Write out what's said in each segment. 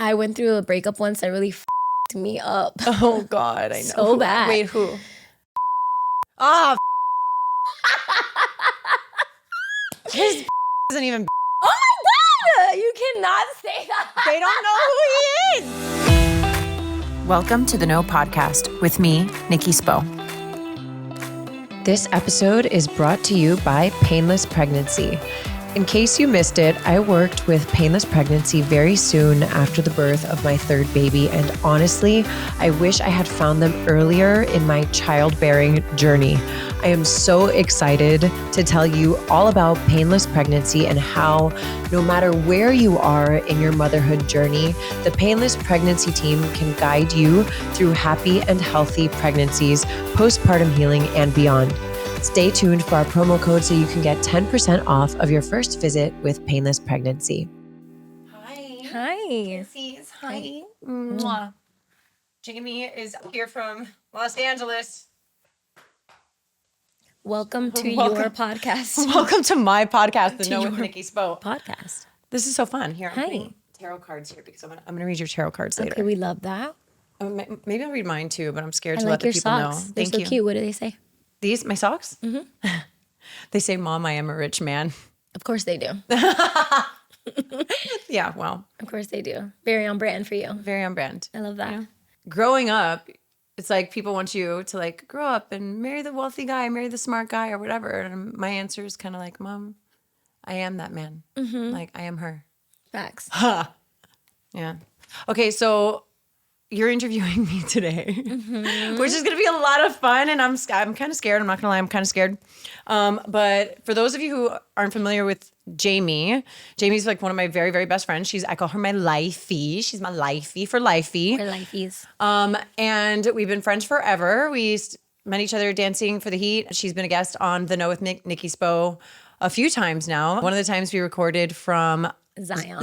I went through a breakup once that really f***ed me up. Oh God, I know. So bad. Wait, who? Ah, his isn't even. Oh my God! You cannot say that. They don't know who he is. Welcome to the No Podcast with me, Nikki Spo. This episode is brought to you by Painless Pregnancy. In case you missed it, I worked with Painless Pregnancy very soon after the birth of my third baby, and honestly, I wish I had found them earlier in my childbearing journey. I am so excited to tell you all about Painless Pregnancy and how, no matter where you are in your motherhood journey, the Painless Pregnancy team can guide you through happy and healthy pregnancies, postpartum healing, and beyond. Stay tuned for our promo code so you can get 10% off of your first visit with Painless Pregnancy. Hi. Hi. Mwah. Jamie is here from Los Angeles. Welcome to your podcast. Welcome to my podcast, The To No with your Nikki Spo. Podcast. This is so fun. Here, I'm Hi. putting tarot cards here because I'm gonna read your tarot cards later. Okay, we love that. Maybe I'll read mine too, but I'm scared I to like let the your people socks. know. They're Thank so you. cute. What do they say? These, my socks? Mm-hmm. They say, Mom, I am a rich man. Of course they do. Yeah, well, Of course they do. Very on brand for you. very on brand. I love that. Growing up, it's like people want you to like grow up and marry the wealthy guy, marry the smart guy or whatever. And my answer is kind of like, Mom, I am that man. Like, I am her. Facts. Yeah. Okay, so you're interviewing me today, which is going to be a lot of fun. And I'm kind of scared. I'm not going to lie. I'm kind of scared. But for those of you who aren't familiar with Jamie's like one of my very, very best friends. I call her my lifey. She's my lifey for lifey. We're lifeies. And we've been friends forever. We met each other dancing for the heat. She's been a guest on The No with Nikki Spo a few times now. One of the times we recorded from Zion.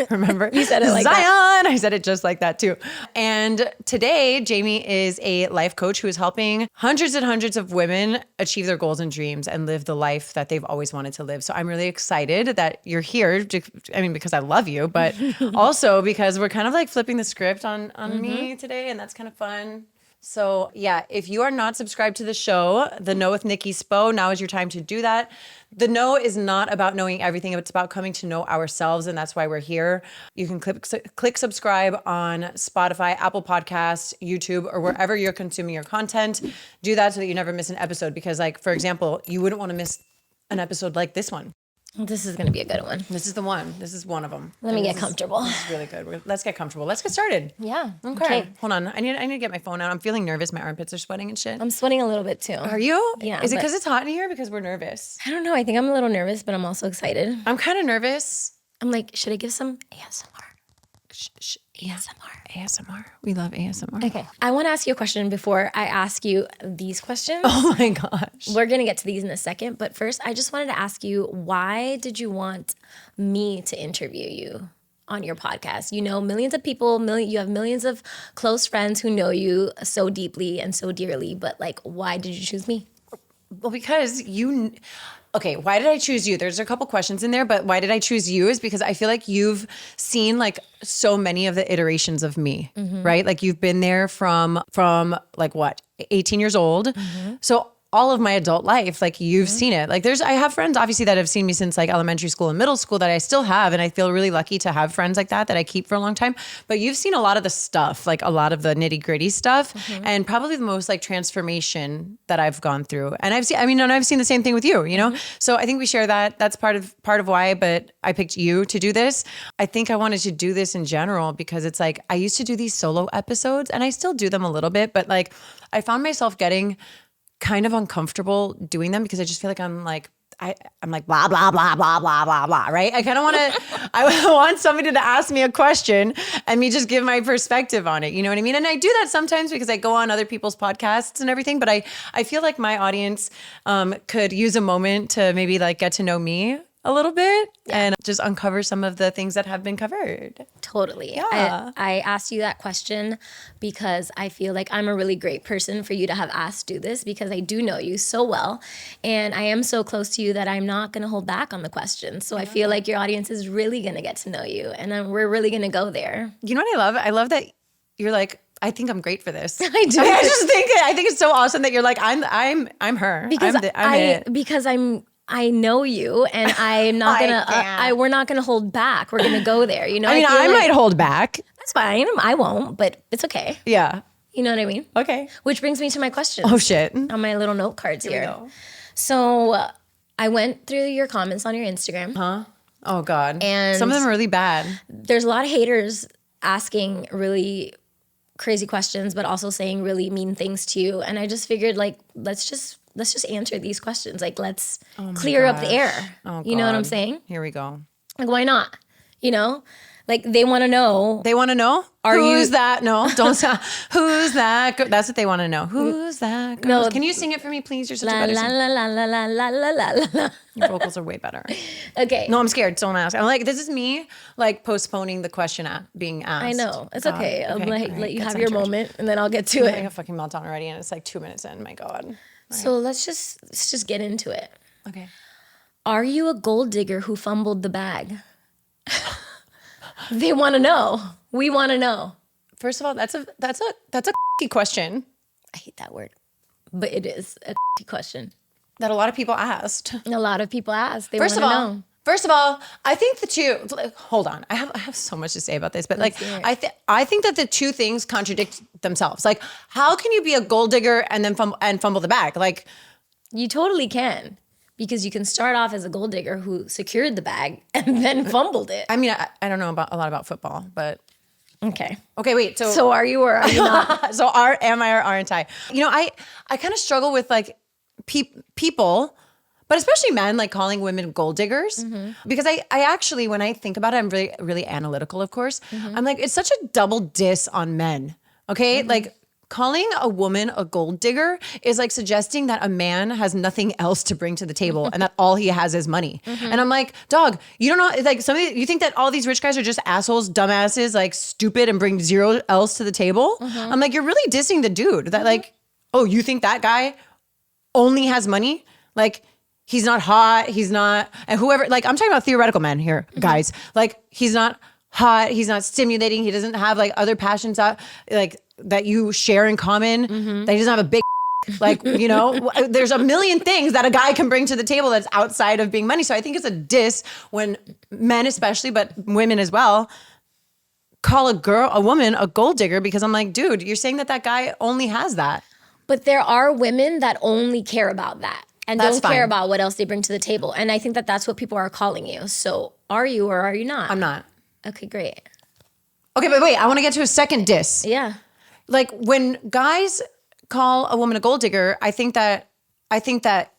Remember? You said it like Zion. that. I said it just like that too. And today, Jamie is a life coach who is helping hundreds and hundreds of women achieve their goals and dreams and live the life that they've always wanted to live. So I'm really excited that you're here. Because I love you, but also because we're kind of like flipping the script on me today, and that's kind of fun. So yeah, if you are not subscribed to the show, The No with Nikki Spo, now is your time to do that. The No is not about knowing everything. It's about coming to know ourselves, and that's why we're here. You can click subscribe on Spotify, Apple Podcasts, YouTube, or wherever you're consuming your content. Do that so that you never miss an episode because, like, for example, you wouldn't want to miss an episode like this one. This is going to be a good one. This is the one. This is one of them. Let me get comfortable. This is really good. Let's get comfortable. Let's get started. Yeah. Okay. Hold on. I need to get my phone out. I'm feeling nervous. My armpits are sweating and shit. I'm sweating a little bit too. Are you? Yeah, Is it but- because it's hot in here? Because we're nervous. I don't know. I think I'm a little nervous, but I'm also excited. I'm kind of nervous. I'm like, should I give some ASMR? ASMR. We love ASMR. Okay. I want to ask you a question before I ask you these questions. Oh my gosh. We're going to get to these in a second. But first, I just wanted to ask you, why did you want me to interview you on your podcast? You know, millions of people, you have millions of close friends who know you so deeply and so dearly. But like, why did you choose me? Well, because okay, why did I choose you? There's a couple questions in there, but why did I choose you is because I feel like you've seen like so many of the iterations of me, right? Like you've been there from like what, 18 years old. So all of my adult life, like you've seen it. Like I have friends obviously that have seen me since like elementary school and middle school that I still have. And I feel really lucky to have friends like that I keep for a long time. But you've seen a lot of the stuff, like a lot of the nitty gritty stuff and probably the most like transformation that I've gone through. And I've seen the same thing with you, you know? So I think we share that. That's part of why, but I picked you to do this. I think I wanted to do this in general because it's like, I used to do these solo episodes and I still do them a little bit, but like I found myself getting kind of uncomfortable doing them because I just feel like I'm like blah, blah, blah, blah, blah, blah, blah, right? I kind of I want somebody to ask me a question and me just give my perspective on it. You know what I mean? And I do that sometimes because I go on other people's podcasts and everything, but I feel like my audience could use a moment to maybe like get to know me a little bit and just uncover some of the things that have been covered. Totally. Yeah. I asked you that question because I feel like I'm a really great person for you to have asked do this, because I do know you so well. And I am so close to you that I'm not going to hold back on the questions. So I feel like your audience is really going to get to know you. And we're really going to go there. You know what I love? I love that you're like, I think I'm great for this. I do. I think it's so awesome that you're like, I'm her. Because I'm it. because I know you, and I'm not gonna. We're not gonna hold back. We're gonna go there. You know. I mean, I might hold back. That's fine. I won't, but it's okay. Yeah. You know what I mean? Okay. Which brings me to my questions. Oh shit. On my little note cards here. we go. So I went through your comments on your Instagram. Huh? Oh God. And some of them are really bad. There's a lot of haters asking really crazy questions, but also saying really mean things to you. And I just figured, like, let's just answer these questions. Like, let's clear up the air. Oh, you know what I'm God. saying? Here we go. Like, why not? You know? Like, they want to know. They want to know? Who's that? No, don't say. Who's that? That's what they want to know. Who's that girl? No. Can you sing it for me, please? You're such La a better la singer. la la la la la la la la. Your vocals are way better. Okay. No, I'm scared. Don't ask. I'm like, this is me, like, postponing the question being asked. I know. It's God. okay. I'll all let right, you get have some your church. moment, and then I'll get to I'm having it. a fucking meltdown already, and it's like 2 minutes in. My God. So let's just get into it. Okay. Are you a gold digger who fumbled the bag? They want to know. We want to know. First of all, that's a question I hate that word, but it is a question. that a lot of people asked. A lot of people ask. They First want of to all, know. First of all, I think the two. Like, hold on, I have so much to say about this, but like, Let's hear it. I think that the two things contradict themselves. Like, how can you be a gold digger and then fumble the bag? Like, You totally can, because you can start off as a gold digger who secured the bag and then fumbled it. I mean, I don't know a lot about football, but Okay. okay, wait. So are you or are you not? So am I or aren't I? You know, I kind of struggle with like people, but especially men, like calling women gold diggers, because I actually, when I think about it, I'm really, really analytical, of course. I'm like, it's such a double diss on men. Okay. Like, calling a woman a gold digger is like suggesting that a man has nothing else to bring to the table and that all he has is money. And I'm like, dog, you don't know, like, you think that all these rich guys are just assholes, dumbasses, like stupid and bring zero else to the table? I'm like, you're really dissing the dude that like, oh, you think that guy only has money? Like, he's not hot, he's not, and whoever, like, I'm talking about theoretical men here, guys. Like, he's not hot, he's not stimulating, he doesn't have like other passions out, like, that you share in common, that he doesn't have a big like, you know, there's a million things that a guy can bring to the table that's outside of being money. So I think it's a diss when men especially, but women as well, call a woman a gold digger, because I'm like, dude, you're saying that guy only has that. But there are women that only care about that and That's don't care fine. about what else they bring to the table. And I think that that's what people are calling you. So are you or are you not? I'm not. Okay, great. Okay, but wait, I want to get to a second diss. Yeah. Like, when guys call a woman a gold digger, I think that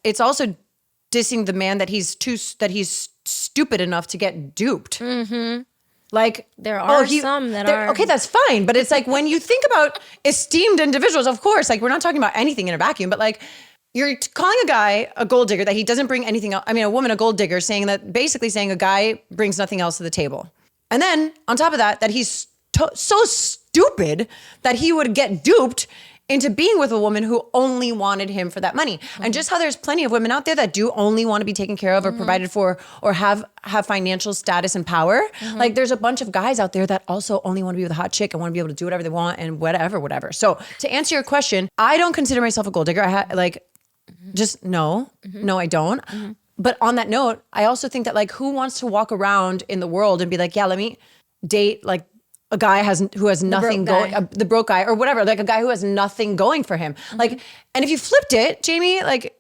it's also dissing the man that he's stupid enough to get duped. Like, There are some that are. okay. That's fine, but it's like, when you think about esteemed individuals, of course, like, we're not talking about anything in a vacuum, but like, you're calling a guy a gold digger that he doesn't bring anything else. I mean, a woman a gold digger, basically saying a guy brings nothing else to the table, and then on top of that he's so stupid that he would get duped into being with a woman who only wanted him for that money. And just how there's plenty of women out there that do only want to be taken care of or provided for or have financial status and power. Like, there's a bunch of guys out there that also only want to be with a hot chick and want to be able to do whatever they want and whatever. So to answer your question, I don't consider myself a gold digger. No, I don't. But on that note, I also think that, like, who wants to walk around in the world and be like, yeah, let me date like a guy who has nothing going, the broke guy or whatever, like a guy who has nothing going for him. Like, and if you flipped it, Jamie, like,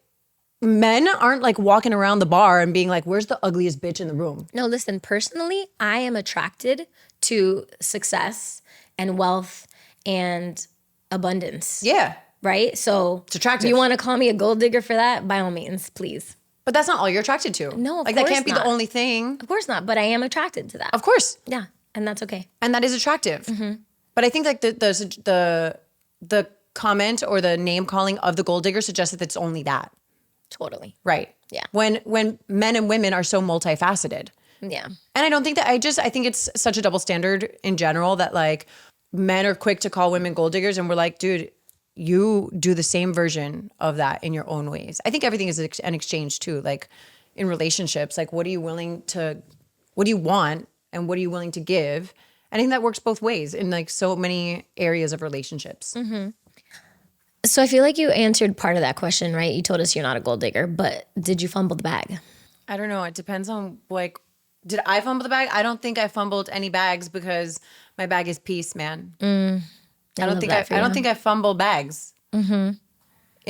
men aren't like walking around the bar and being like, where's the ugliest bitch in the room? No, listen, personally, I am attracted to success and wealth and abundance. Yeah. Right? So It's attractive. You want to call me a gold digger for that? By all means, please. But that's not all you're attracted to. No, of like, that course can't be not. the only thing. Of course not, but I am attracted to that. Of course. Yeah, and that's okay. And that is attractive. But I think like the comment or the name calling of the gold digger suggests that it's only that. Totally. Right. Yeah. When men and women are so multifaceted. Yeah. And I don't think that I think it's such a double standard in general that like men are quick to call women gold diggers and we're like, dude, you do the same version of that in your own ways. I think everything is an exchange too. Like in relationships, like what do you want and what are you willing to give? I think that works both ways in like so many areas of relationships. Mm-hmm. So I feel like you answered part of that question, right? You told us you're not a gold digger, but did you fumble the bag? I don't know. It depends on like, did I fumble the bag? I don't think I fumbled any bags because my bag is peace, man. I don't think I fumble bags in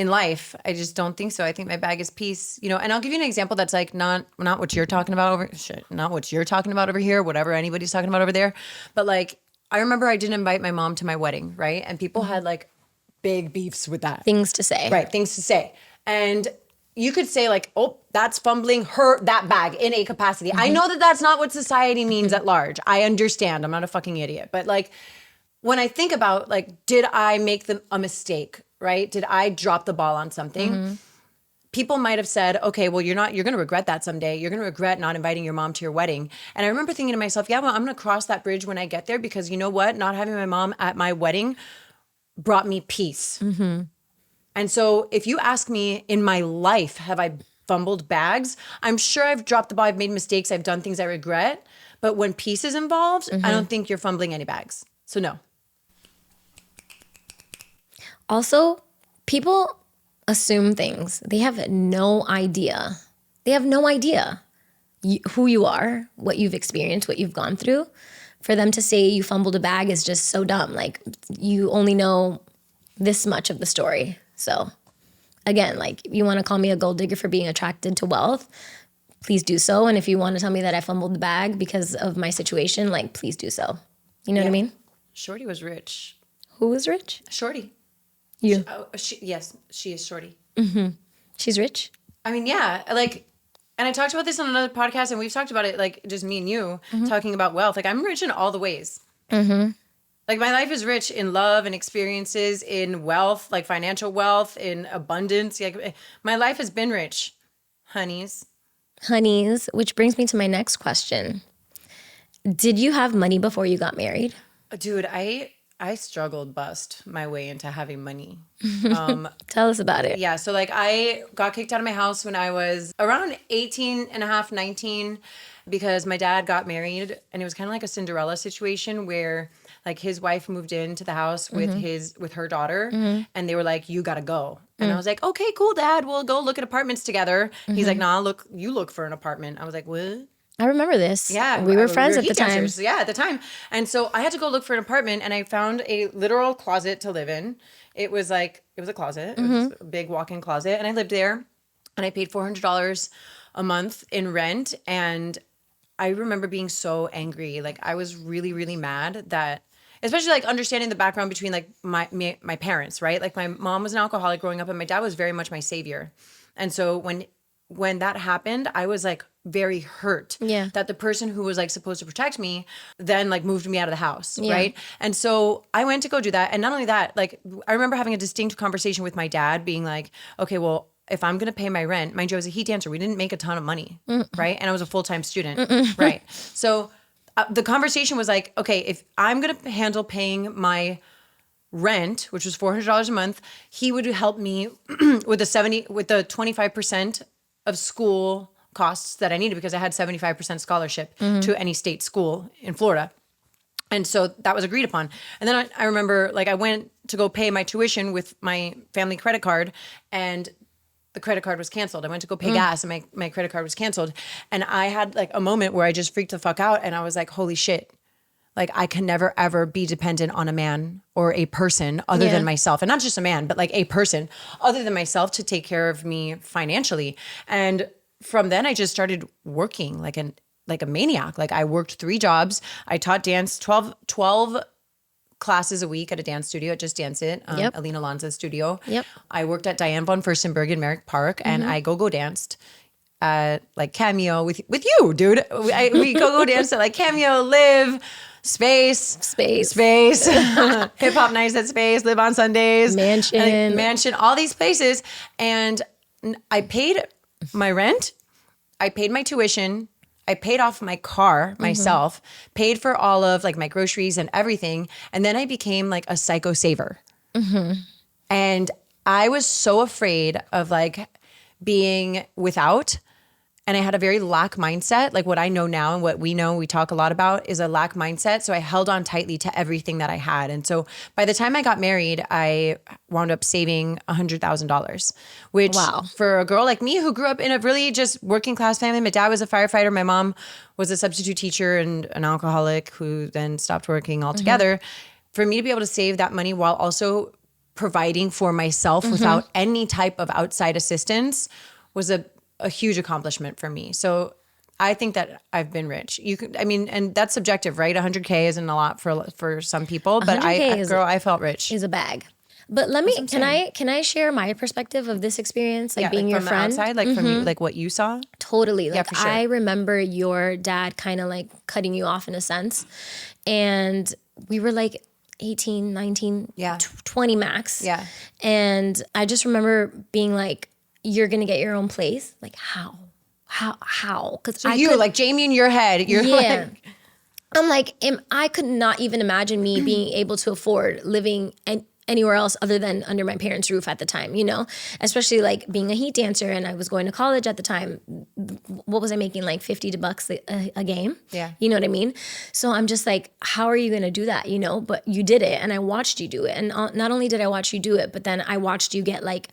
life. I just don't think so. I think my bag is peace, you know. And I'll give you an example that's like not what you're talking about not what you're talking about over here, whatever anybody's talking about over there. But like, I remember I didn't invite my mom to my wedding, right? And people had like big beefs with that. Things to say. Right, things to say. And you could say like, oh, that's fumbling that bag in a capacity. I know that that's not what society means at large. I understand. I'm not a fucking idiot. But like, when I think about like, did I make a mistake, right? Did I drop the ball on something? People might have said, okay, well, you're going to regret that someday. You're going to regret not inviting your mom to your wedding. And I remember thinking to myself, yeah, well, I'm going to cross that bridge when I get there because you know what? Not having my mom at my wedding brought me peace. And so if you ask me in my life, have I fumbled bags? I'm sure I've dropped the ball. I've made mistakes. I've done things I regret. But when peace is involved, I don't think you're fumbling any bags. So no. Also, people assume things. They have no idea. Who you are, what you've experienced, what you've gone through. For them to say you fumbled a bag is just so dumb. Like, you only know this much of the story. So, again, like, you want to call me a gold digger for being attracted to wealth, please do so. And if you want to tell me that I fumbled the bag because of my situation, like, please do so. You know what I mean? Shorty was rich. Who was rich? Shorty. You. Yes, she is Shorty. She's rich? I mean, yeah, like, and I talked about this on another podcast, and we've talked about it, like, just me and you, talking about wealth. Like, I'm rich in all the ways. Like, my life is rich in love and experiences, in wealth, like financial wealth, in abundance. Like, my life has been rich, honeys. Which brings me to my next question. Did you have money before you got married? Dude, I struggled bust my way into having money. Tell us about it. Yeah, so like I got kicked out of my house when I was around 18 and a half, 19, because my dad got married, and it was kind of like a Cinderella situation where like his wife moved into the house with her daughter, and they were like, you gotta go. And I was like, okay, cool, Dad, we'll go look at apartments together. He's like, nah, you look for an apartment. I was like, what? I remember this. Yeah. We were friends at the time. Dancers. Yeah, at the time. And so I had to go look for an apartment, and I found a literal closet to live in. It was a closet. It was a big walk-in closet. And I lived there, and I paid $400 a month in rent. And I remember being so angry. Like, I was really, really mad that, especially like understanding the background between like my parents, right? Like, my mom was an alcoholic growing up, and my dad was very much my savior. And so when that happened, I was like very hurt that the person who was like supposed to protect me then like moved me out of the house, right? And so I went to go do that. And not only that, like, I remember having a distinct conversation with my dad being like, okay, well, if I'm going to pay my rent, mind you, I was a heat dancer. We didn't make a ton of money, right? And I was a full-time student, right? So the conversation was like, okay, if I'm going to handle paying my rent, which was $400 a month, he would help me with the 25% of school costs that I needed, because I had 75% scholarship to any state school in Florida. And so that was agreed upon. And then I remember, like, I went to go pay my tuition with my family credit card, and the credit card was canceled. I went to go pay gas, and my credit card was canceled. And I had like a moment where I just freaked the fuck out, and I was like, holy shit. Like, I can never, ever be dependent on a man or a person other than myself. And not just a man, but like a person other than myself to take care of me financially. And from then I just started working like a maniac. Like, I worked 3 jobs. I taught dance, 12 classes a week at a dance studio at Just Dance It, Alina Lanza's studio. I worked at Diane von Furstenberg in Merrick Park, and I go danced at like Cameo with you, dude. We go dance at like Cameo, Live, Space, Hip Hop Nights at Space, Live on Sundays, Mansion, all these places. And I paid my rent. I paid my tuition. I paid off my car myself, paid for all of like my groceries and everything. And then I became like a psycho saver. And I was so afraid of like being without. And I had a very lack mindset. Like what I know now and what we know, we talk a lot about is a lack mindset. So I held on tightly to everything that I had. And so by the time I got married, I wound up saving $100,000, which for a girl like me who grew up in a really just working class family, my dad was a firefighter. My mom was a substitute teacher and an alcoholic who then stopped working altogether. For me to be able to save that money while also providing for myself without any type of outside assistance was a huge accomplishment for me. So I think that I've been rich. You could, I mean, and that's subjective, right? 100K isn't a lot for some people, but I felt rich. Is a bag. But let me, can I share my perspective of this experience? Like being like your from friend? The outside, like from you, like what you saw? Totally. Like for sure. I remember your dad kind of like cutting you off in a sense. And we were like 18, 19, 20 max. Yeah. And I just remember being like, you're going to get your own place? Like how? Because so like Jamie in your head, you're like. I'm like, I could not even imagine me being able to afford living anywhere else other than under my parents' roof at the time, you know, especially like being a heat dancer and I was going to college at the time. What was I making? Like $50 a game? Yeah. You know what I mean? So I'm just like, how are you going to do that? You know, but you did it and I watched you do it. And not only did I watch you do it, but then I watched you get like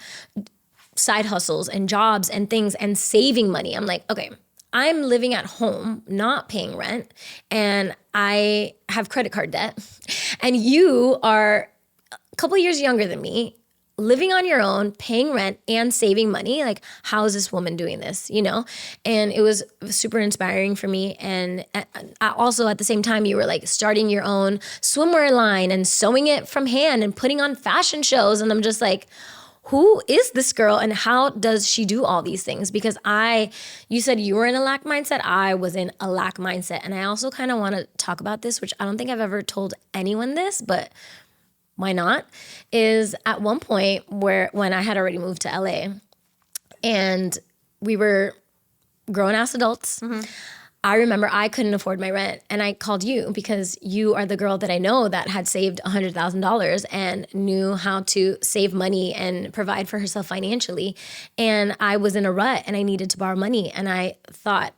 side hustles and jobs and things and saving money. I'm like, okay, I'm living at home, not paying rent, and I have credit card debt. And you are a couple years younger than me, living on your own, paying rent and saving money. Like, how is this woman doing this, you know? And it was super inspiring for me. And also at the same time, you were like starting your own swimwear line and sewing it from hand and putting on fashion shows. And I'm just like, who is this girl and how does she do all these things? Because you said you were in a lack mindset. I was in a lack mindset. And I also kind of want to talk about this, which I don't think I've ever told anyone this, but why not? Is at one point when I had already moved to LA and we were grown ass adults, I remember I couldn't afford my rent and I called you because you are the girl that I know that had saved $100,000 and knew how to save money and provide for herself financially. And I was in a rut and I needed to borrow money. And I thought,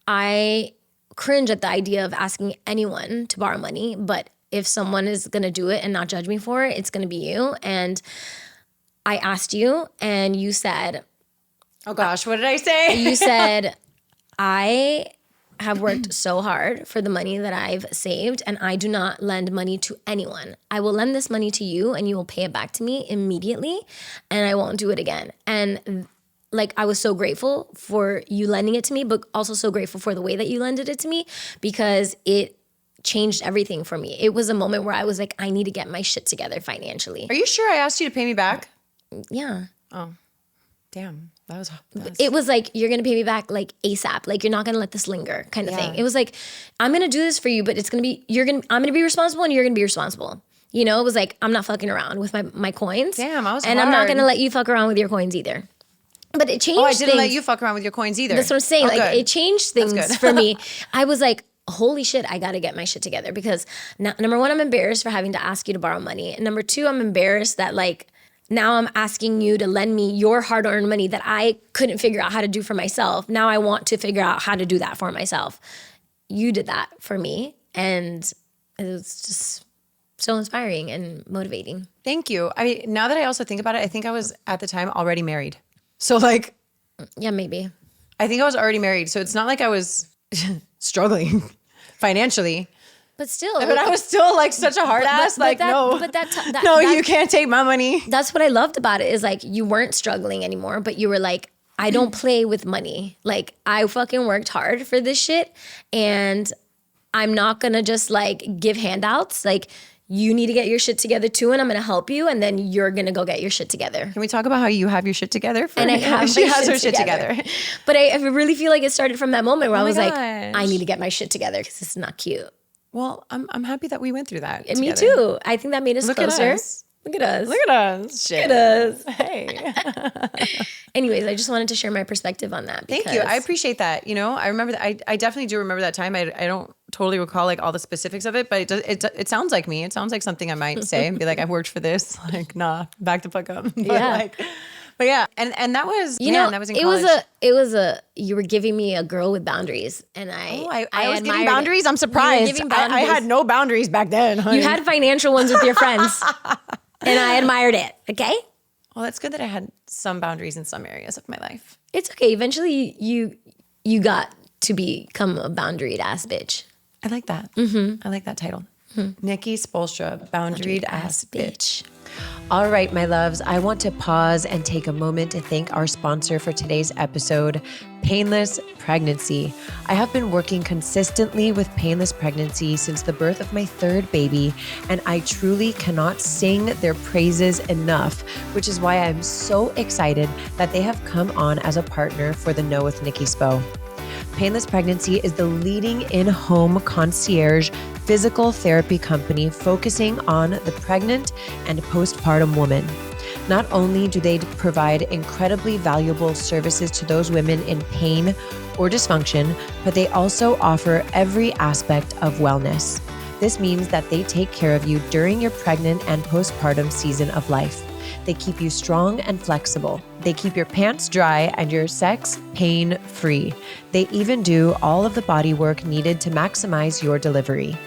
I cringe at the idea of asking anyone to borrow money, but if someone is going to do it and not judge me for it, it's going to be you. And I asked you and you said, oh gosh, what did I say? You said, I have worked so hard for the money that I've saved and I do not lend money to anyone. I will lend this money to you and you will pay it back to me immediately and I won't do it again. And like, I was so grateful for you lending it to me, but also so grateful for the way that you lended it to me because it changed everything for me. It was a moment where I was like, I need to get my shit together financially. Are you sure I asked you to pay me back? Yeah. Oh, damn. It was like, you're going to pay me back like ASAP. Like, you're not going to let this linger kind of thing. It was like, I'm going to do this for you, but it's going to be, I'm going to be responsible and you're going to be responsible. You know, it was like, I'm not fucking around with my coins. Damn, I was And hard. I'm not going to let you fuck around with your coins either. But it changed I didn't things. let you fuck around with your coins either. That's what I'm saying. Like, good. it changed things for me. I was like, holy shit, I got to get my shit together because number one, I'm embarrassed for having to ask you to borrow money. And number two, I'm embarrassed that like, now I'm asking you to lend me your hard-earned money that I couldn't figure out how to do for myself. Now I want to figure out how to do that for myself. You did that for me, and it was just so inspiring and motivating. Thank you. I mean, now that I also think about it, I think I was at the time already married. So like, yeah, maybe. I think I was already married. So it's not like I was struggling financially. But still. But I was still like such a hard ass. You can't take my money. That's what I loved about it is like you weren't struggling anymore, but you were like, I don't play with money. Like I fucking worked hard for this shit and I'm not gonna just like give handouts. Like you need to get your shit together too and I'm gonna help you and then you're gonna go get your shit together. Can we talk about how you have your shit together? And I have she has her shit together. But I really feel like it started from that moment where I was like, I need to get my shit together because this is not cute. Well, I'm happy that we went through that. And me too. I think that made us Look closer. At us. Look at us. Look at us. Shit. Look at us. Hey. Anyways, I just wanted to share my perspective on that. Thank you. I appreciate that. You know, I remember that. I definitely do remember that time. I don't totally recall like all the specifics of it, but it sounds like me. It sounds like something I might say and be like, I've worked for this. Like, nah, back the fuck up. But yeah. And that was, that was in college. You were giving me a girl with boundaries, and I was giving admired boundaries. it. I'm surprised. You were giving boundaries. I had no boundaries back then. Honey. You had financial ones with your friends, and I admired it. Okay. Well, it's good that I had some boundaries in some areas of my life. It's okay. Eventually, you got to become a boundaried ass bitch. I like that. Mm-hmm. I like that title. Mm-hmm. Nikki Spo, boundaried ass bitch. All right, my loves, I want to pause and take a moment to thank our sponsor for today's episode, Painless Pregnancy. I have been working consistently with Painless Pregnancy since the birth of my third baby, and I truly cannot sing their praises enough, which is why I'm so excited that they have come on as a partner for the Know with Nikki Spo. Painless Pregnancy is the leading in-home concierge physical therapy company focusing on the pregnant and postpartum woman. Not only do they provide incredibly valuable services to those women in pain or dysfunction, but they also offer every aspect of wellness. This means that they take care of you during your pregnant and postpartum season of life. They keep you strong and flexible. They keep your pants dry and your sex pain-free. They even do all of the body work needed to maximize your delivery.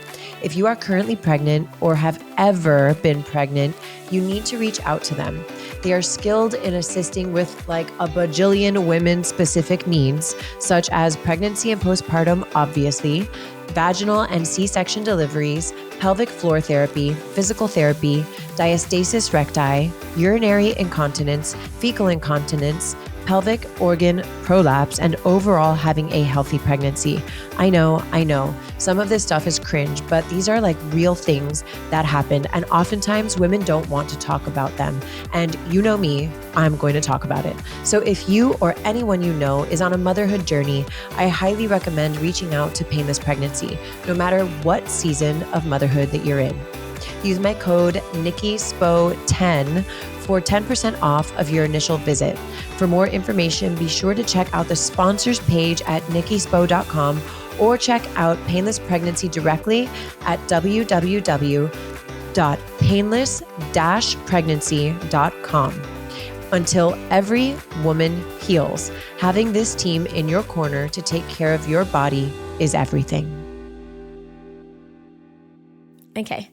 If you are currently pregnant or have ever been pregnant, you need to reach out to them. They are skilled in assisting with like a bajillion women-specific needs, such as pregnancy and postpartum, obviously, vaginal and C-section deliveries, pelvic floor therapy, physical therapy, diastasis recti, urinary incontinence, fecal incontinence, pelvic organ prolapse, and overall having a healthy pregnancy. I know. Some of this stuff is cringe, but these are like real things that happen. And oftentimes women don't want to talk about them. And you know me, I'm going to talk about it. So if you or anyone you know is on a motherhood journey, I highly recommend reaching out to Painless Pregnancy, no matter what season of motherhood that you're in. Use my code Nikki Spo 10 for 10% off of your initial visit. For more information, be sure to check out the sponsors page at nikkispo.com or check out Painless Pregnancy directly at www.painless-pregnancy.com. Until every woman heals, having this team in your corner to take care of your body is everything. Okay.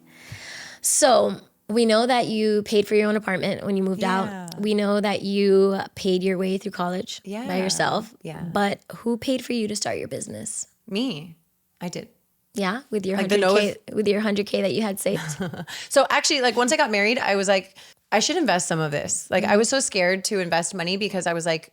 So we know that you paid for your own apartment when you moved out. We know that you paid your way through college by yourself. Yeah. But who paid for you to start your business? Me. I did. Yeah, with your Like 100K, with your 100K that you had saved. So actually, like once I got married, I was like, I should invest some of this. Like I was so scared to invest money because I was like,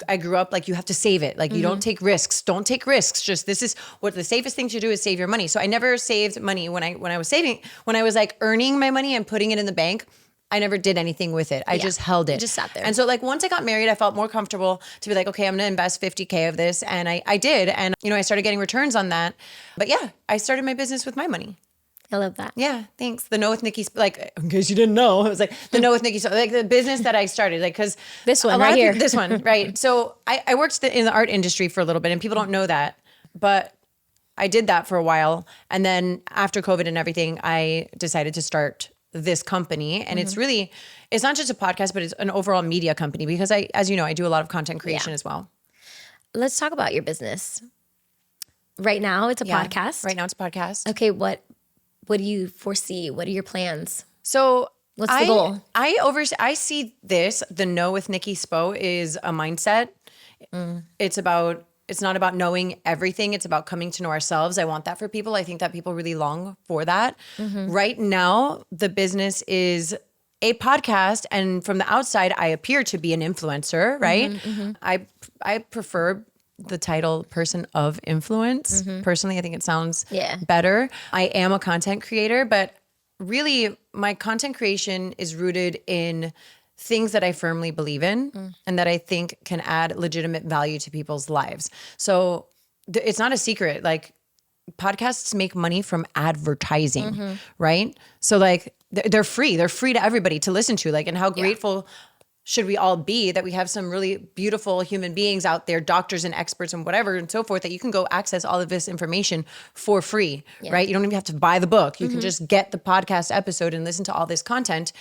I grew up like you have to save it. Like you don't take risks. Don't take risks. Just this is what the safest thing to do is save your money. So I never saved money when I was saving, when I was like earning my money and putting it in the bank. I never did anything with it. I just held it. You just sat there. And so like once I got married, I felt more comfortable to be like, okay, I'm going to invest 50K of this. And I did. And I started getting returns on that. But yeah, I started my business with my money. I love that. Yeah, thanks. The Know with Nikki, like, in case you didn't know, it was like the Know with Nikki, like the business that I started, like, because this one right here, this one, right? So I worked in the art industry for a little bit, and people don't know that, but I did that for a while, and then after COVID and everything, I decided to start this company, and it's not just a podcast, but it's an overall media company because as you know, I do a lot of content creation as well. Let's talk about your business. Right now, it's a podcast. Right now, it's a podcast. Okay, what do you foresee? What are your plans? So what's the goal? I see this, the Know with Nikki Spo is a mindset. It's not about knowing everything. It's about coming to know ourselves. I want that for people. I think that people really long for that. Right now, the business is a podcast. And from the outside, I appear to be an influencer, right? I prefer the title person of influence. Personally, I think it sounds better. I am a content creator, but really my content creation is rooted in things that I firmly believe in and that I think can add legitimate value to people's lives. So it's not a secret. Like podcasts make money from advertising, right? So like they're free. They're free to everybody to listen to. Like, and how grateful should we all be that we have some really beautiful human beings out there, doctors and experts and whatever and so forth, that you can go access all of this information for free, right? You don't even have to buy the book. You can just get the podcast episode and listen to all this content.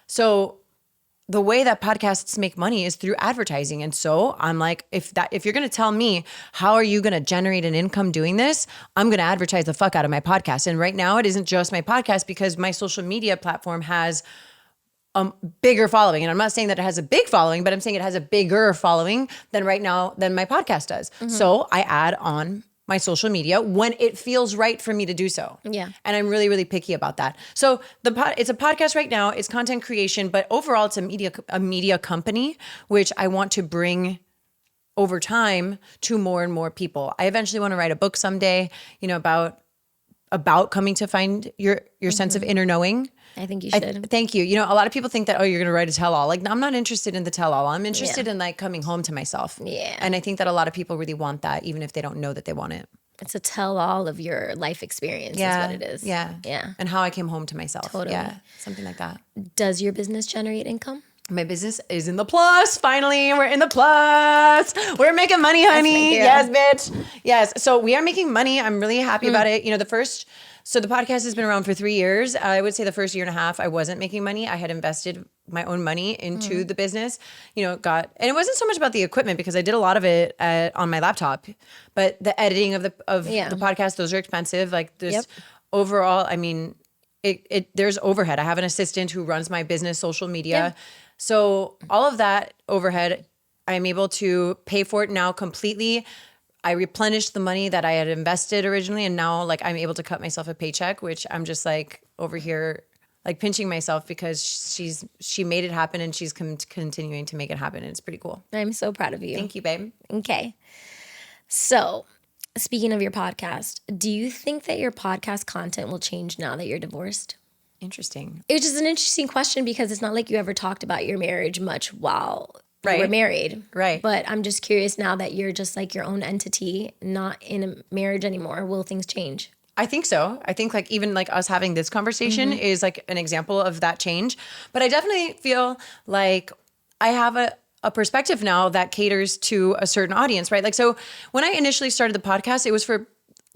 So the way that podcasts make money is through advertising. And so I'm like, if you're going to tell me, how are you going to generate an income doing this? I'm going to advertise the fuck out of my podcast. And right now it isn't just my podcast, because my social media platform has a bigger following. And I'm not saying that it has a big following, but I'm saying it has a bigger following than right now than my podcast does. So I add on my social media when it feels right for me to do so. Yeah. And I'm really, really picky about that. So it's a podcast right now, it's content creation, but overall it's a media company, which I want to bring over time to more and more people. I eventually want to write a book someday, about coming to find your sense of inner knowing. I think you should. Thank you. A lot of people think that, you're going to write a tell-all. Like, I'm not interested in the tell-all. I'm interested in like coming home to myself. Yeah. And I think that a lot of people really want that, even if they don't know that they want it. It's a tell-all of your life experience is what it is. Yeah. Yeah. And how I came home to myself. Totally. Yeah. Something like that. Does your business generate income? My business is in the plus. Finally, we're in the plus. We're making money, honey. Yes, bitch. Yes. So we are making money. I'm really happy about it. So the podcast has been around for 3 years. I would say the first year and a half, I wasn't making money. I had invested my own money into the business. And it wasn't so much about the equipment, because I did a lot of it on my laptop, but the editing of the podcast, those are expensive. Like this overall, I mean, there's overhead. I have an assistant who runs my business social media. Yeah. So all of that overhead, I'm able to pay for it now completely. I replenished the money that I had invested originally, and now like I'm able to cut myself a paycheck, which I'm just like over here like pinching myself, because she made it happen, and she's continuing to make it happen, and it's pretty cool. I'm so proud of you. Thank you, babe. Okay. So, speaking of your podcast, do you think that your podcast content will change now that you're divorced? Interesting. It's just an interesting question, because it's not like you ever talked about your marriage much while you were married. Right. But I'm just curious, now that you're just like your own entity, not in a marriage anymore, will things change? I think so. I think like even like us having this conversation is like an example of that change. But I definitely feel like I have a perspective now that caters to a certain audience, right? Like, so when I initially started the podcast, it was for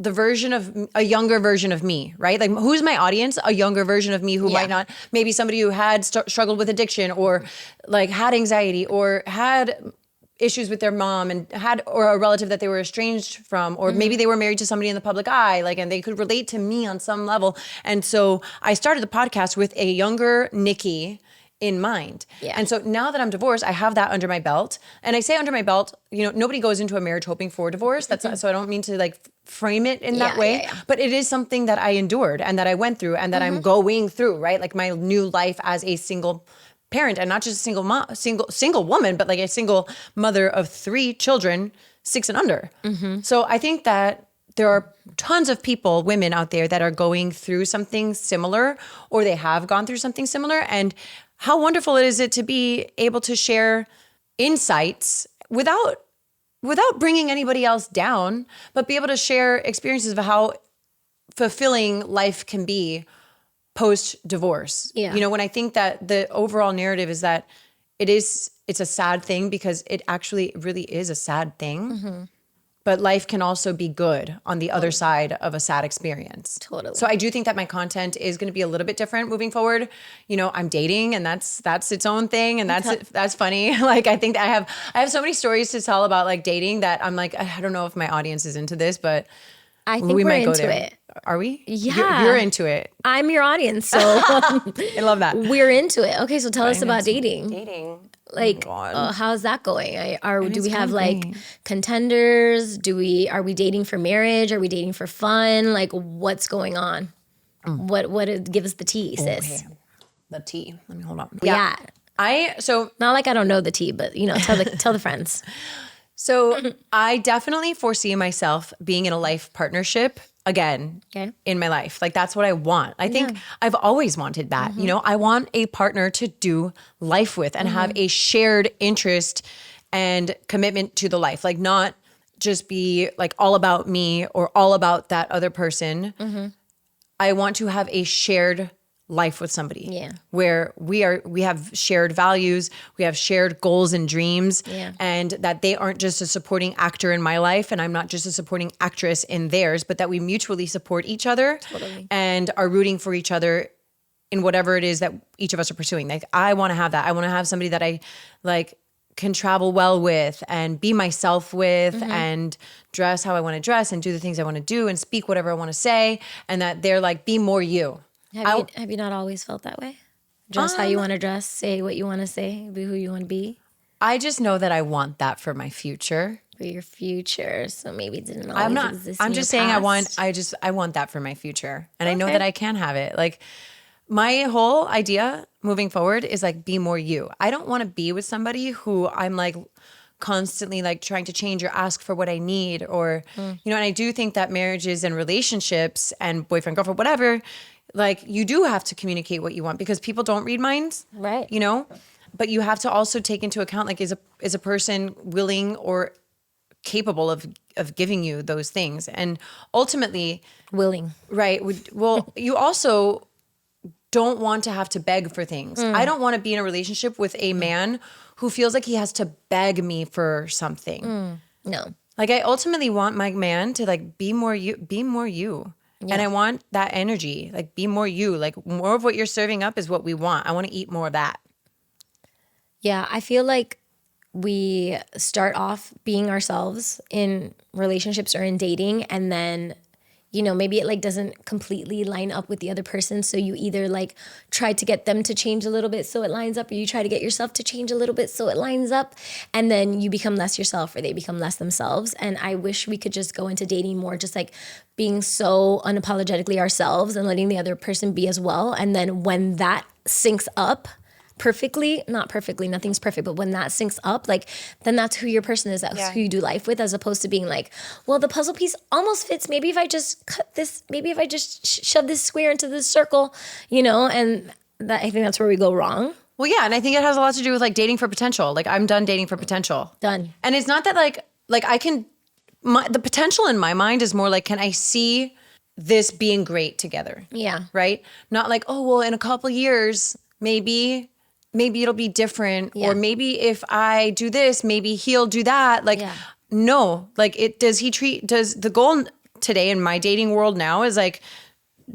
a younger version of me, right? Like, who's my audience? A younger version of me who might not, maybe somebody who had struggled with addiction, or like had anxiety, or had issues with their mom, and or a relative that they were estranged from, or maybe they were married to somebody in the public eye, like, and they could relate to me on some level. And so I started the podcast with a younger Nikki in mind. Yeah. And so now that I'm divorced, I have that under my belt. And I say under my belt, nobody goes into a marriage hoping for divorce. That's not, so I don't mean to like frame it in that way, but it is something that I endured, and that I went through, and that I'm going through, right? Like my new life as a single parent, and not just a single mom, single woman, but like a single mother of 3 children, 6 and under. So I think that there are tons of people, women out there, that are going through something similar, or they have gone through something similar. And how wonderful is it to be able to share insights without bringing anybody else down, but be able to share experiences of how fulfilling life can be post-divorce. Yeah. When I think that the overall narrative is that it's a sad thing, because it actually really is a sad thing. But life can also be good on the other side of a sad experience. Totally. So I do think that my content is going to be a little bit different moving forward. I'm dating, and that's its own thing, and that's funny. Like, I think I have so many stories to tell about like dating, that I'm like, I don't know if my audience is into this, but I think we might go into it. Are we? Yeah. You're into it. I'm your audience, so I love that. we're into it. Okay, so tell us about dating. Dating. Like, how's that going? Do we have like contenders? Are we dating for marriage? Are we dating for fun? Like, what's going on? Give us the tea, sis. Okay. The tea. Let me hold on. Yeah. Not like I don't know the tea, but tell the friends. So I definitely foresee myself being in a life partnership again in my life. Like, that's what I want. I think I've always wanted that. I want a partner to do life with, and have a shared interest and commitment to the life. Like, not just be like all about me or all about that other person. I want to have a shared life with somebody. Yeah. Where we have shared values, we have shared goals and dreams, Yeah. and that they aren't just a supporting actor in my life and I'm not just a supporting actress in theirs, but that we mutually support each other and are rooting for each other in whatever it is that each of us are pursuing. Like I want to have that. I want to have somebody that I like can travel well with and be myself with and dress how I want to dress and do the things I want to do and speak whatever I want to say, and that they're like, be more you. Have you not always felt that way? Dress how you want to dress, say what you want to say, be who you want to be I just know that I want that for my future. for your future. So maybe it didn't always exist. I'm in just your saying past. I want that for my future. And I know that I can have it. Like my whole idea moving forward is like, be more you. I don't want to be with somebody who I'm like constantly like trying to change or ask for what I need or, you know, and I do think that marriages and relationships and boyfriend, girlfriend, whatever, like you do have to communicate what you want because people don't read minds. Right. You know, but you have to also take into account, like, is a person willing or capable of giving you those things? And ultimately, Willing. right. Well, you also don't want to have to beg for things. I don't want to be in a relationship with a man who feels like he has to beg me for something. No. Like I ultimately want my man to like be more you. Yeah. And I want that energy, like be more you, like more of what you're serving up is what we want. I want to eat more of that. Yeah, I feel like we start off being ourselves in relationships or in dating, and then, you know, maybe it like doesn't completely line up with the other person. So you either like try to get them to change a little bit so it lines up, or you try to get yourself to change a little bit so it lines up, and then you become less yourself or they become less themselves. And I wish we could just go into dating more just like being so unapologetically ourselves and letting the other person be as well. And then when that syncs up perfectly, not perfectly, nothing's perfect, but when that syncs up, like, then that's who your person is, that's who you do life with, as opposed to being like, well, the puzzle piece almost fits. Maybe if I just cut this, maybe if I just shove this square into this circle, you know, and that, I think that's where we go wrong. Well, yeah. And I think it has a lot to do with like dating for potential. Like I'm done dating for potential. Done. And it's not that like I can, the potential in my mind is more like, can I see this being great together? Yeah. Right? Not like, oh, well, in a couple years, maybe it'll be different. Yeah. Or maybe if I do this, maybe he'll do that. Like, no, like does the goal today in my dating world now is like,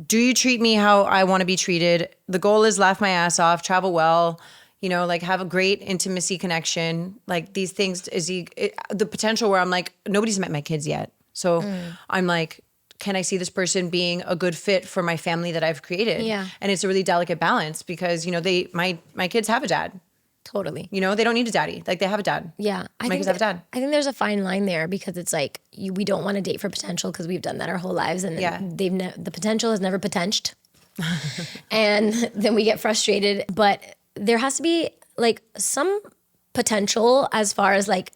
do you treat me how I want to be treated? The goal is laugh my ass off, travel well, you know, like have a great intimacy connection. Like these things the potential where I'm like, nobody's met my kids yet. So I'm like, can I see this person being a good fit for my family that I've created? Yeah. And it's a really delicate balance because, you know, my kids have a dad. Totally. You know, they don't need a daddy. Like they have a dad. Yeah. My kids have a dad. I think there's a fine line there because it's like we don't want to date for potential because we've done that our whole lives, and the potential has never potentied. And then we get frustrated, but there has to be like some potential as far as like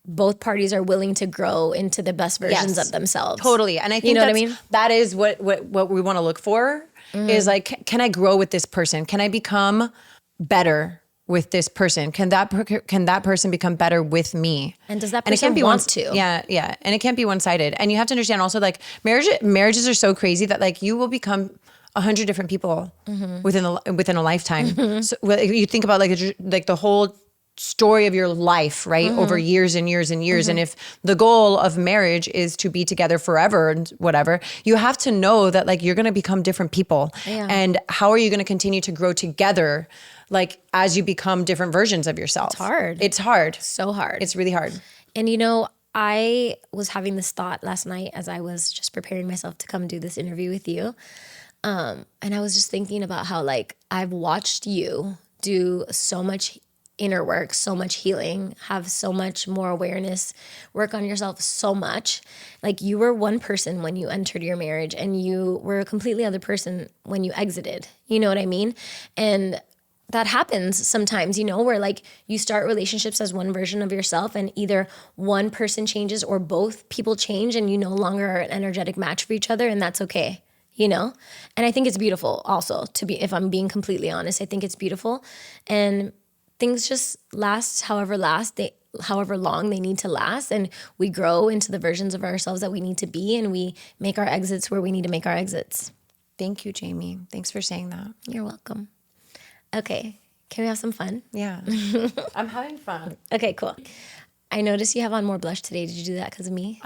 both parties are willing to grow into the best versions of themselves. Totally. And I think that is what we want to look for is like, can I grow with this person? Can I become better with this person? Can that person become better with me? And does that person want to? Yeah, yeah. And it can't be one-sided. And you have to understand also like marriages are so crazy that like you will become 100 different people within a lifetime. So you think about like the whole story of your life, right? Over years and years and years. And if the goal of marriage is to be together forever and whatever, you have to know that like you're going to become different people. Yeah. And how are you going to continue to grow together like as you become different versions of yourself? It's hard. It's hard. So hard. It's really hard. And you know, I was having this thought last night as I was just preparing myself to come do this interview with you. And I was just thinking about how like I've watched you do so much inner work, so much healing, have so much more awareness, work on yourself so much. Like you were one person when you entered your marriage and you were a completely other person when you exited. You know what I mean? And that happens sometimes, you know, where like you start relationships as one version of yourself and either one person changes or both people change and you no longer are an energetic match for each other, and that's okay. You know? And I think it's beautiful also if I'm being completely honest, I think it's beautiful. And things just last however last. however long they need to last, and we grow into the versions of ourselves that we need to be, and we make our exits where we need to make our exits. Thank you, Jamie. Thanks for saying that. You're welcome. Okay, can we have some fun? Yeah. I'm having fun. Okay, cool. I noticed you have on more blush today. Did you do that because of me?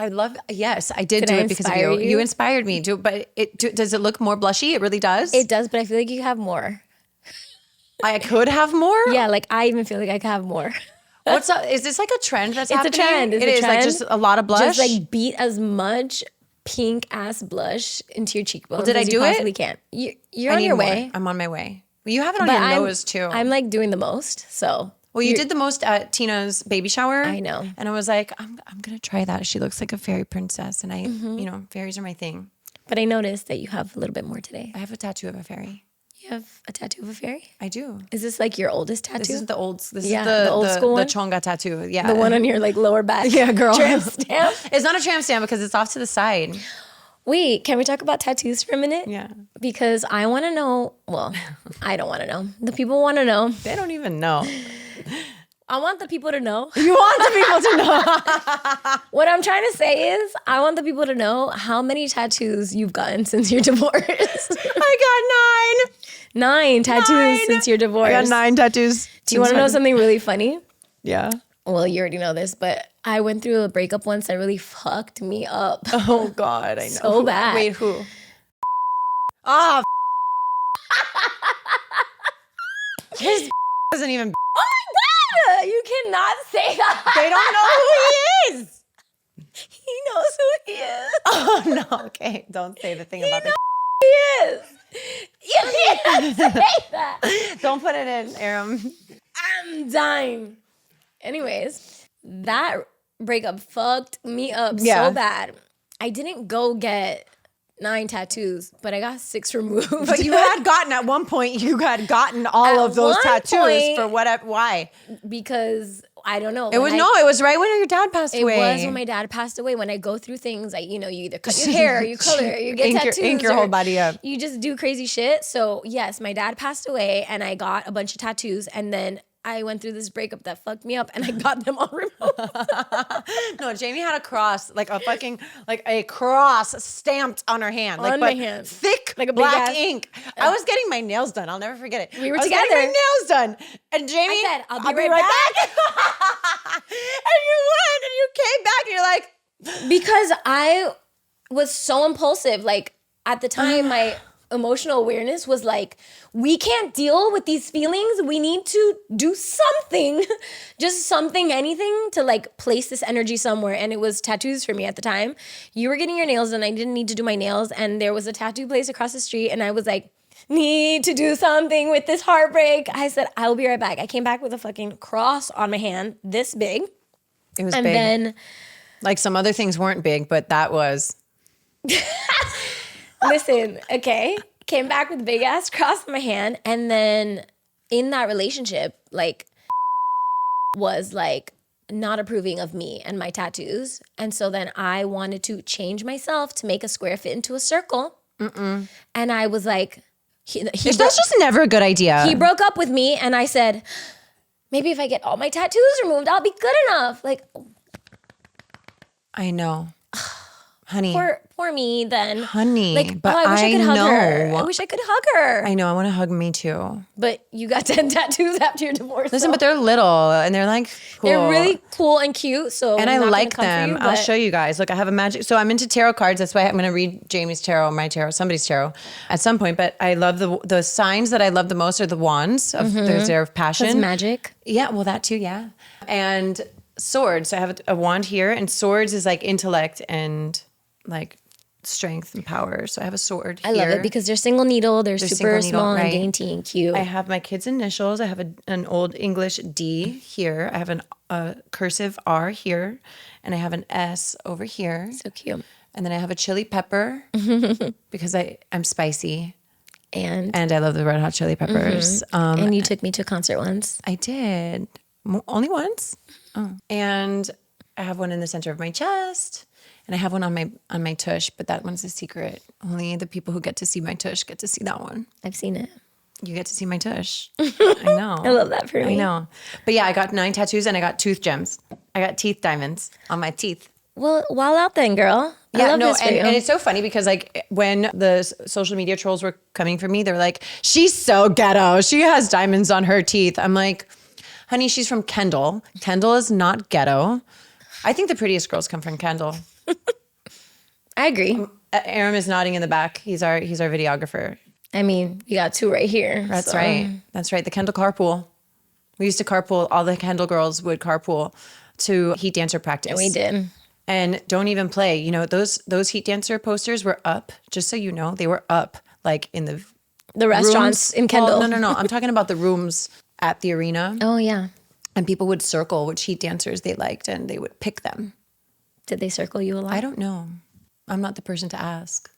Yes, I did do it because of you. You inspired me. Does it look more blushy? It really does? It does, but I feel like you have more. I could have more? Yeah, like I even feel like I could have more. What's up? Is this like a trend that's happening? It's a trend. It is like just a lot of blush? Just like beat as much pink ass blush into your cheekbones Well, did I as do you it? possibly can. You're on your way. I'm on my way. Well, you have it on But your nose too. I'm like doing the most, so. Well, you did the most at Tina's baby shower. I know. And I was like, I'm going to try that. She looks like a fairy princess. And fairies are my thing. But I noticed that you have a little bit more today. I have a tattoo of a fairy. You have a tattoo of a fairy? I do. Is this like your oldest tattoo? This is the old school one? The chonga tattoo. Yeah. The one on your like lower back. Yeah, girl. Tramp stamp. It's not a tramp stamp because it's off to the side. Wait, can we talk about tattoos for a minute? Yeah. Because I want to know. Well, I don't want to know. The people want to know. They don't even know. I want the people to know. You want the people to know. What I'm trying to say is I want the people to know how many tattoos you've gotten since your divorce. I got 9 tattoos since your divorce. I got 9 tattoos. Do you want to know something really funny? Yeah. Well, you already know this, but I went through a breakup once that really fucked me up. Oh, God. I know. So bad. Wait, who? Ah. His doesn't even. Oh my God! You cannot say that. They don't know who he is. He knows who he is. Oh, no. Okay. Don't say the thing about the. He is. You can't say that. Don't put it in, Aram. I'm dying. Anyways, that breakup fucked me up so bad. I didn't go get 9 tattoos, but I got 6 removed. But you had gotten at one point, you had gotten all of those tattoos for whatever. Why? Because I don't know. It was right when your dad passed away. It was when my dad passed away. When I go through things, like, you either cut your hair, or you color, or you get tattoos. Ink your whole body up. You just do crazy shit. So yes, my dad passed away and I got a bunch of tattoos, and then I went through this breakup that fucked me up and I got them all removed. No, Jamie had a cross, like a cross stamped on her hand. On my hand. Thick, like a black ink. I was getting my nails done. I'll never forget it. We were I was together. Getting my nails done. And Jamie, I said, I'll be right back. And you went and you came back and you're like. Because I was so impulsive. Like at the time, my emotional awareness was like, we can't deal with these feelings. We need to do something, just something, anything to like place this energy somewhere. And it was tattoos for me at the time. You were getting your nails done. I didn't need to do my nails. And there was a tattoo place across the street. And I was like, need to do something with this heartbreak. I said, I'll be right back. I came back with a fucking cross on my hand, this big. It was and big. And then. Like some other things weren't big, but that was. Listen, okay. Came back with a big ass cross in my hand. And then in that relationship, like, was like not approving of me and my tattoos. And so then I wanted to change myself to make a square fit into a circle. And I was like, that's just never a good idea. He broke up with me and I said, maybe if I get all my tattoos removed, I'll be good enough. Like, I know. Honey. Poor me then. Honey. Like, but I wish I could hug her. know. I wish I could hug her. I know. I want to hug me too. But you got 10 tattoos after your divorce. Listen, but they're little and they're like cool. They're really cool and cute. So and I like them. You, I'll show you guys. Look, I have a magic. So I'm into tarot cards. That's why I'm going to read Jamie's tarot, my tarot, somebody's tarot at some point. But I love the signs that I love the most are the wands. They're of passion. That's magic. Yeah, well, that too, yeah. And swords. So I have a wand here, and swords is like intellect and like strength and power. So I have a sword here. I love it because they're single needle. They're super small right? and dainty and cute. I have my kids' initials. I have an old English D here. I have a cursive R here. And I have an S over here. So cute. And then I have a chili pepper because I'm spicy. And I love the Red Hot Chili Peppers. And you took me to a concert once. I did. Only once. Oh. And I have one in the center of my chest. And I have one on my tush, but that one's a secret. Only the people who get to see my tush get to see that one. I've seen it. You get to see my tush. I know. I love that for me. I know. But yeah, I got 9 tattoos and I got tooth gems. I got teeth diamonds on my teeth. Well, while out then, girl. I love this for you. And it's so funny because like when the social media trolls were coming for me, they were like, she's so ghetto. She has diamonds on her teeth. I'm like, honey, she's from Kendall. Kendall is not ghetto. I think the prettiest girls come from Kendall. I agree. Aram is nodding in the back. He's our videographer. I mean, we got 2 right here. That's right. That's right. The Kendall carpool. We used to carpool. All the Kendall girls would carpool to heat dancer practice. We did. And don't even play. You know, those heat dancer posters were up. Just so you know, they were up like in the restaurants rooms. in Kendall. Well, no. I'm talking about the rooms at the arena. Oh, yeah. And people would circle which heat dancers they liked and they would pick them. Did they circle you a lot? I don't know. I'm not the person to ask.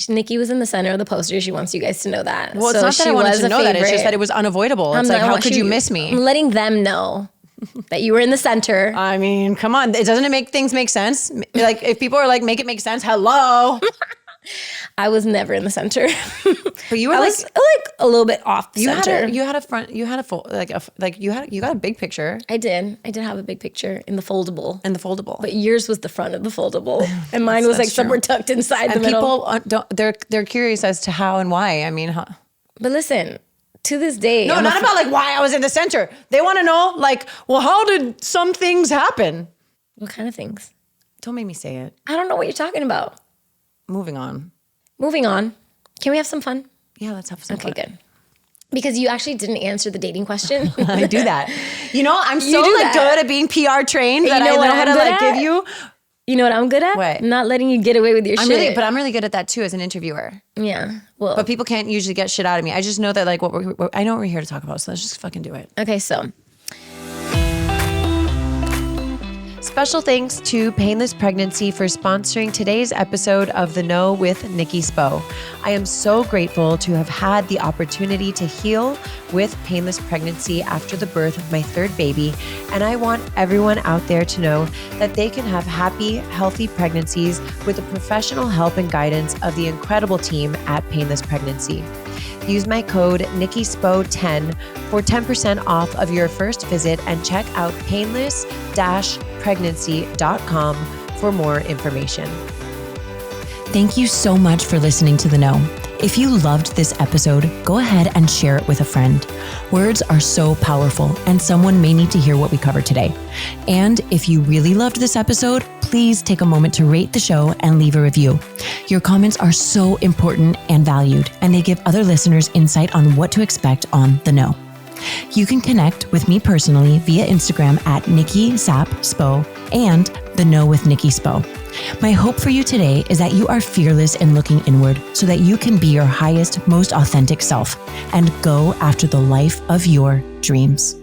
Nikki was in the center of the poster. She wants you guys to know that. Well, it's not that I wanted to know that. It's just that it was unavoidable. It's like, how could you miss me? I'm letting them know that you were in the center. I mean, come on. Doesn't it make things make sense? Like if people are like, make it make sense. Hello. I was never in the center. But you were like a little bit off the center. You had you got a big picture. I did have a big picture in the foldable. But yours was the front of the foldable. And mine was like somewhere tucked inside the middle. And people they're curious as to how and why. I mean, But listen, to this day. No, not about like why I was in the center. They want to know like, well, how did some things happen? What kind of things? Don't make me say it. I don't know what you're talking about. Moving on. Can we have some fun? Yeah, let's have some fun. Okay, good. Because you actually didn't answer the dating question. I do that. You know, I'm so like good at being PR trained that I know how to like give you. You know what I'm good at? What? Not letting you get away with your shit. But I'm really good at that too as an interviewer. Yeah. Well. But people can't usually get shit out of me. I just know that like I know what we're here to talk about. So let's just fucking do it. Okay, so. Special thanks to Painless Pregnancy for sponsoring today's episode of The Know with Nikki Spo. I am so grateful to have had the opportunity to heal with painless pregnancy after the birth of my 3rd baby, and I want everyone out there to know that they can have happy, healthy pregnancies with the professional help and guidance of the incredible team at Painless Pregnancy. Use my code NikkiSpo10 for 10% off of your first visit and check out painless-pregnancy.com for more information. Thank you so much for listening to The Know. If you loved this episode, go ahead and share it with a friend. Words are so powerful, and someone may need to hear what we covered today. And if you really loved this episode, please take a moment to rate the show and leave a review. Your comments are so important and valued, and they give other listeners insight on what to expect on The Know. You can connect with me personally via Instagram at Nikki Spo and The Know with Nikki Spo. My hope for you today is that you are fearless in looking inward so that you can be your highest, most authentic self and go after the life of your dreams.